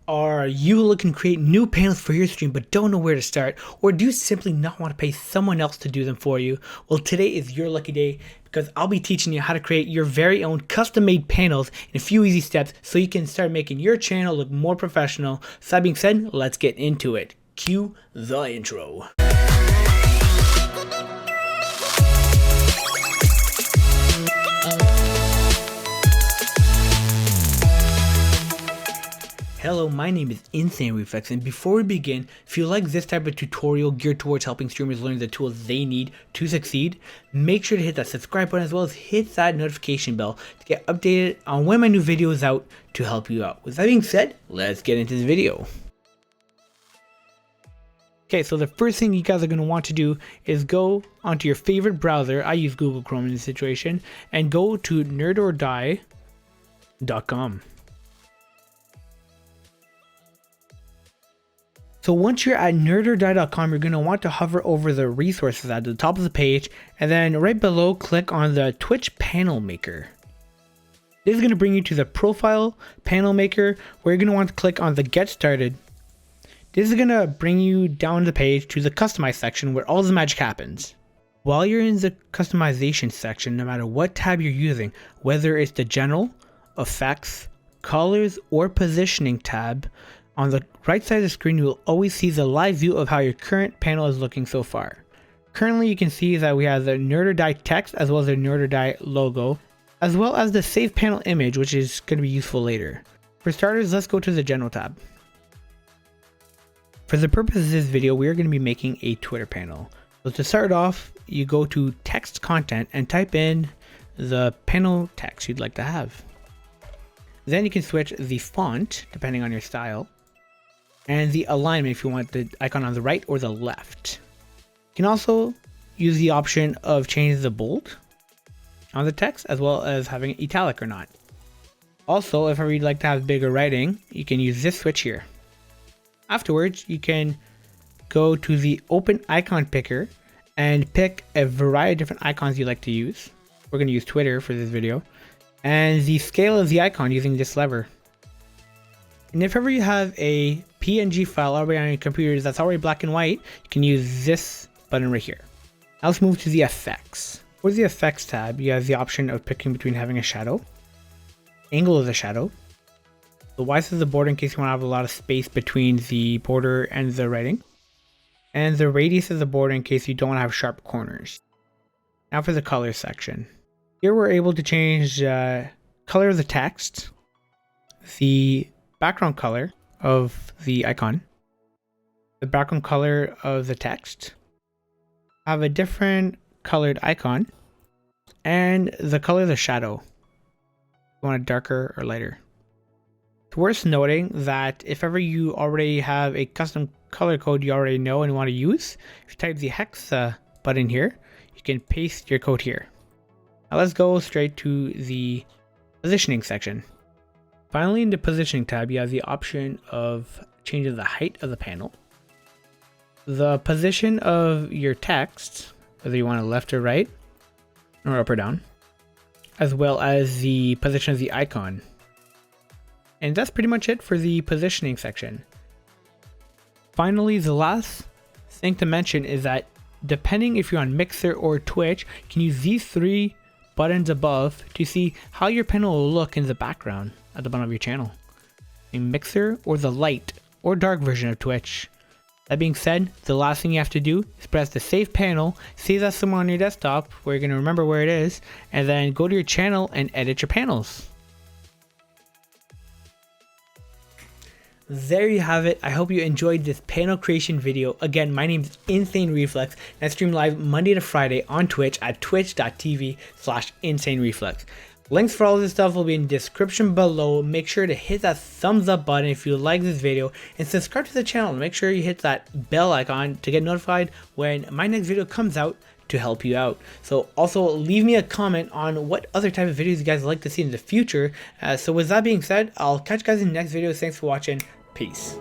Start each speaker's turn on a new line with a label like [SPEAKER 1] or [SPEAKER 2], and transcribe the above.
[SPEAKER 1] Are you looking to create new panels for your stream but don't know where to start? Or do you simply not want to pay someone else to do them for you? Well, today is your lucky day because I'll be teaching you how to create your very own custom-made panels in a few easy steps so you can start making your channel look more professional. So that being said, let's get into it. Cue the intro. Hello, my name is Insane Reflex, and before we begin, if you like this type of tutorial geared towards helping streamers learn the tools they need to succeed, make sure to hit that subscribe button as well as hit that notification bell to get updated on when my new video is out to help you out. With that being said, let's get into this video. Okay, so the first thing you guys are going to want to do is go onto your favorite browser. I use Google Chrome in this situation, and go to nerdordie.com. So once you're at nerdordie.com, you're going to want to hover over the resources at the top of the page, and then right below click on the Twitch panel maker. This is going to bring you to the profile panel maker where you're going to want to click on the get started. This is going to bring you down the page to the customize section where all the magic happens. While you're in the customization section, no matter what tab you're using, whether it's the general, effects, colors, or positioning tab, on the right side of the screen, you will always see the live view of how your current panel is looking so far. Currently, you can see that we have the NerdOrDie text as well as the NerdOrDie logo, as well as the save panel image, which is going to be useful later. For starters, let's go to the general tab. For the purpose of this video, we are going to be making a Twitter panel. So to start off, you go to text content and type in the panel text you'd like to have. Then you can switch the font depending on your style, and the alignment if you want the icon on the right or the left. You can also use the option of changing the bold on the text as well as having it italic or not. Also, if ever you'd like to have bigger writing, you can use this switch here. Afterwards, you can go to the open icon picker and pick a variety of different icons you like to use. We're going to use Twitter for this video. And the scale of the icon using this lever. And if ever you have a PNG file already on your computer that's already black and white, you can use this button right here. Now let's move to the effects. For the effects tab, you have the option of picking between having a shadow, angle of the shadow, the width of the border in case you want to have a lot of space between the border and the writing, and the radius of the border in case you don't want to have sharp corners. Now for the color section. Here we're able to change color of the text, the background color of the icon, the background color of the text, have a different colored icon, and the color of the shadow. You want it darker or lighter. It's worth noting that if ever you already have a custom color code you already know and want to use, if you type the hex button here, you can paste your code here. Now let's go straight to the positioning section. Finally, in the positioning tab, you have the option of changing the height of the panel, the position of your text, whether you want it left or right, or up or down, as well as the position of the icon. And that's pretty much it for the positioning section. Finally, the last thing to mention is that depending if you're on Mixer or Twitch, you can use these three buttons above to see how your panel will look in the background at the bottom of your channel. In Mixer or the light or dark version of Twitch. That being said, the last thing you have to do is press the save panel, save that somewhere on your desktop where you're going to remember where it is, and then go to your channel and edit your panels. There you have it. I hope you enjoyed this panel creation video. Again, my name is Insane Reflex, and I stream live Monday to Friday on Twitch at twitch.tv/InsaneReflex. Links for all this stuff will be in the description below. Make sure to hit that thumbs up button if you like this video, and subscribe to the channel. Make sure you hit that bell icon to get notified when my next video comes out to help you out. So also leave me a comment on what other type of videos you guys would like to see in the future. So with that being said, I'll catch you guys in the next video. Thanks for watching. Peace.